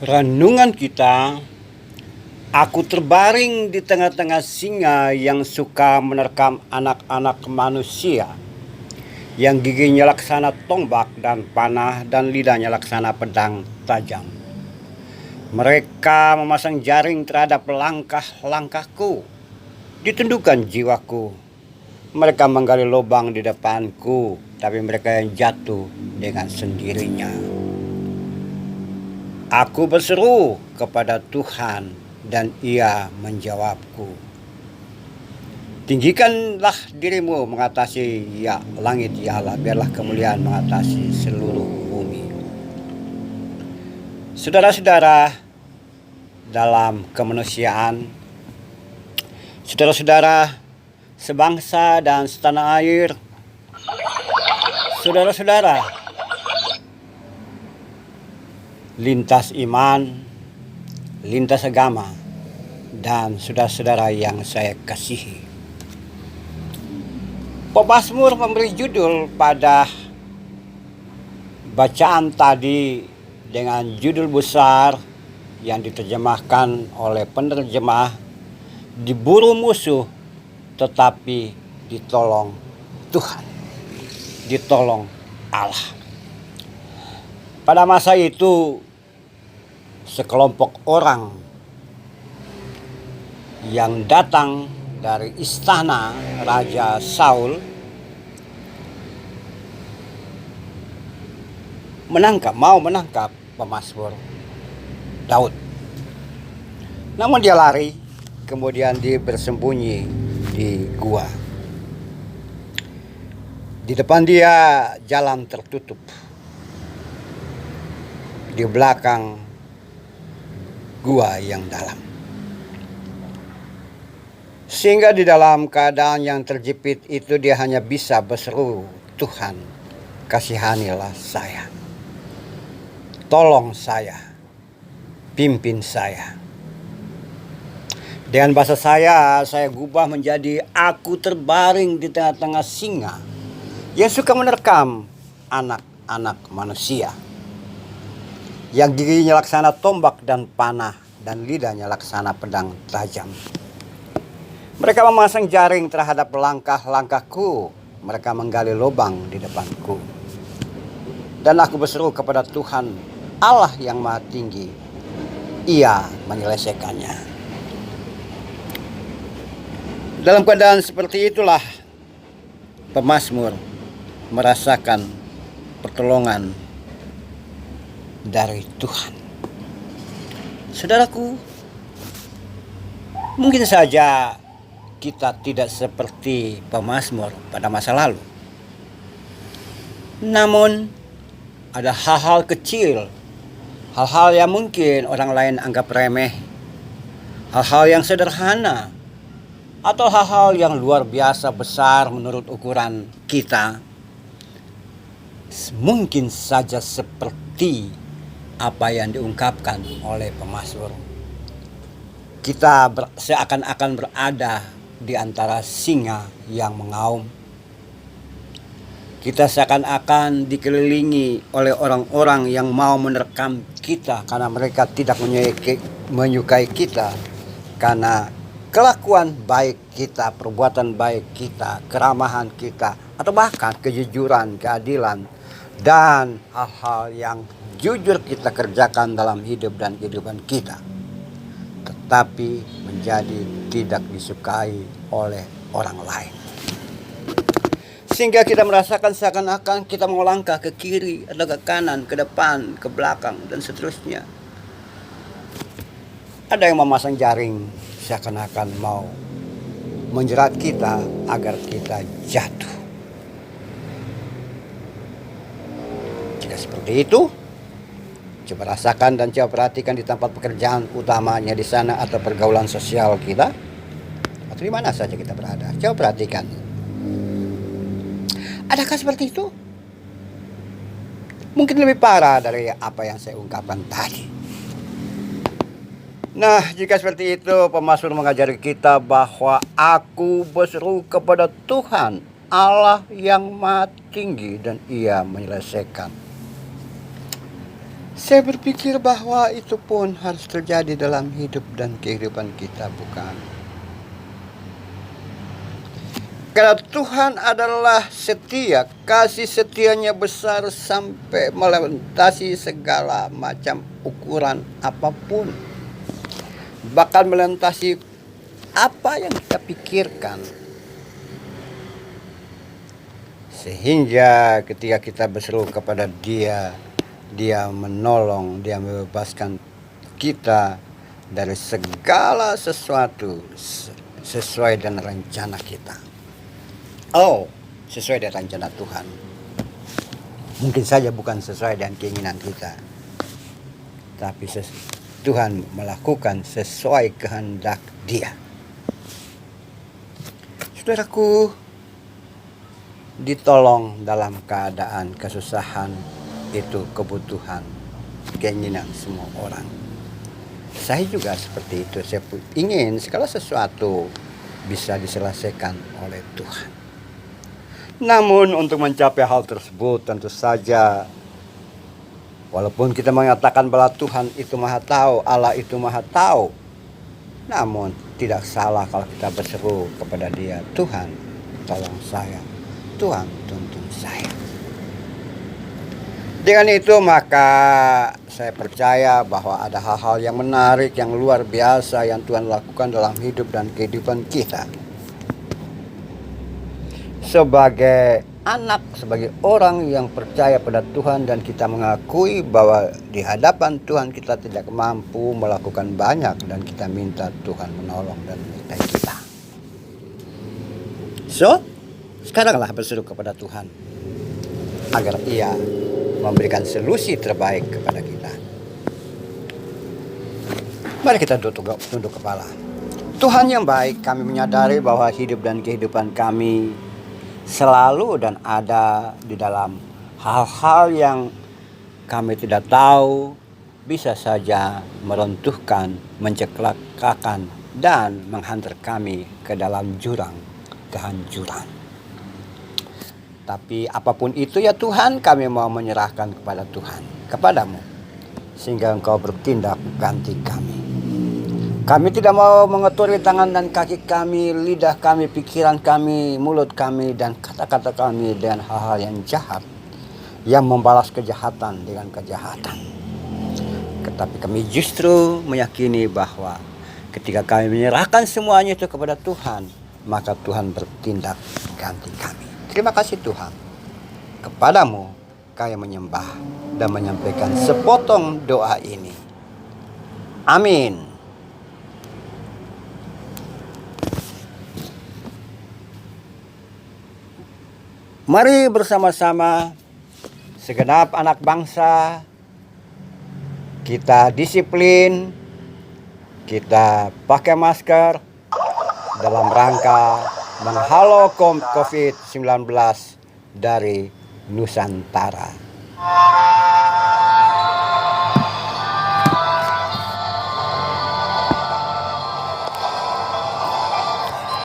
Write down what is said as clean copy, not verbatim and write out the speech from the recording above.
Renungan kita, aku terbaring di tengah-tengah singa yang suka menerkam anak-anak manusia, yang giginya laksana tombak dan panah dan lidahnya laksana pedang tajam. Mereka memasang jaring terhadap langkah-langkahku, ditundukkan jiwaku. Mereka menggali lubang di depanku, tapi mereka yang jatuh dengan sendirinya. Aku berseru kepada Tuhan dan Ia menjawabku. Tinggikanlah dirimu mengatasi ya langit ya Allah, biarlah kemuliaan mengatasi seluruh bumi. Saudara-saudara dalam kemanusiaan, saudara-saudara sebangsa dan setanah air, saudara-saudara lintas iman, lintas agama, dan saudara-saudara yang saya kasihi. Pemazmur memberi judul pada bacaan tadi dengan judul besar yang diterjemahkan oleh penerjemah, diburu musuh tetapi ditolong Tuhan, ditolong Allah. Pada masa itu sekelompok orang yang datang dari istana Raja Saul mau menangkap pemazmur Daud. Namun dia lari, kemudian dia bersembunyi di gua. Di depan dia jalan tertutup. Di belakang gua yang dalam. Sehingga di dalam keadaan yang terjepit itu dia hanya bisa berseru, Tuhan, kasihanilah saya. Tolong saya. Pimpin saya. Dengan bahasa saya gubah menjadi aku terbaring di tengah-tengah singa yang suka menerkam anak-anak manusia, yang giginya laksana tombak dan panah dan lidahnya laksana pedang tajam. Mereka memasang jaring terhadap langkah-langkahku. Mereka menggali lubang di depanku. Dan aku berseru kepada Tuhan, Allah yang Maha Tinggi. Ia menyelesaikannya. Dalam keadaan seperti itulah pemazmur merasakan pertolongan dari Tuhan. Saudaraku, mungkin saja kita tidak seperti pemazmur pada masa lalu. Namun ada hal-hal kecil, hal-hal yang mungkin orang lain anggap remeh, hal-hal yang sederhana, atau hal-hal yang luar biasa besar menurut ukuran kita, mungkin saja seperti apa yang diungkapkan oleh pemazmur. Kita seakan-akan berada di antara singa yang mengaum. Kita seakan-akan dikelilingi oleh orang-orang yang mau menerkam kita karena mereka tidak menyukai kita, karena kelakuan baik kita, perbuatan baik kita, keramahan kita, atau bahkan kejujuran, keadilan, dan hal-hal yang jujur kita kerjakan dalam hidup dan kehidupan kita, tetapi menjadi tidak disukai oleh orang lain. Sehingga kita merasakan seakan-akan kita mau langkah ke kiri atau ke kanan, ke depan, ke belakang, dan seterusnya. Ada yang memasang jaring seakan-akan mau menjerat kita agar kita jatuh. Jika seperti itu, coba rasakan dan coba perhatikan di tempat pekerjaan utamanya di sana, atau pergaulan sosial kita, atau di mana saja kita berada. Coba perhatikan. Adakah seperti itu? Mungkin lebih parah dari apa yang saya ungkapkan tadi. Nah, jika seperti itu, pemazmur mengajari kita bahwa aku berseru kepada Tuhan, Allah yang Maha Tinggi, dan Ia menyelesaikan. Saya berpikir bahwa itu pun harus terjadi dalam hidup dan kehidupan kita, bukan? Karena Tuhan adalah setia, kasih setianya besar sampai melintasi segala macam ukuran apapun. Bahkan melintasi apa yang kita pikirkan. Sehingga ketika kita berseru kepada Dia, Dia menolong, Dia membebaskan kita dari segala sesuatu sesuai dengan rencana kita. Oh, sesuai dengan rencana Tuhan. Mungkin saja bukan sesuai dengan keinginan kita, tapi Tuhan melakukan sesuai kehendak Dia. Saudaraku, ditolong dalam keadaan kesusahan itu kebutuhan, keinginan semua orang. Saya juga seperti itu. Saya ingin segala sesuatu bisa diselesaikan oleh Tuhan. Namun untuk mencapai hal tersebut tentu saja, walaupun kita mengatakan bahwa Tuhan itu Maha Tahu, Allah itu Maha Tahu, namun tidak salah kalau kita berseru kepada Dia, Tuhan tolong saya, Tuhan tuntun saya. Dengan itu maka saya percaya bahwa ada hal-hal yang menarik, yang luar biasa yang Tuhan lakukan dalam hidup dan kehidupan kita. Sebagai anak, sebagai orang yang percaya pada Tuhan dan kita mengakui bahwa di hadapan Tuhan kita tidak mampu melakukan banyak dan kita minta Tuhan menolong dan menyertai kita. So, sekaranglah berseru kepada Tuhan agar Ia memberikan solusi terbaik kepada kita. Mari kita tunduk kepala. Tuhan yang baik, kami menyadari bahwa hidup dan kehidupan kami selalu dan ada di dalam hal-hal yang kami tidak tahu, bisa saja meruntuhkan, menceklakakan, dan menghantar kami ke dalam jurang kehancuran. Tapi apapun itu ya Tuhan, kami mau menyerahkan kepada Tuhan, kepadamu, sehingga Engkau bertindak ganti kami. Kami tidak mau mengeturi tangan dan kaki kami, lidah kami, pikiran kami, mulut kami, dan kata-kata kami dengan hal-hal yang jahat, yang membalas kejahatan dengan kejahatan. Tetapi kami justru meyakini bahwa ketika kami menyerahkan semuanya itu kepada Tuhan, maka Tuhan bertindak ganti kami. Terima kasih Tuhan. Kepadamu kami menyembah dan menyampaikan sepotong doa ini. Amin. Mari bersama-sama segenap anak bangsa kita disiplin, kita pakai masker dalam rangka menghalau COVID-19 dari Nusantara.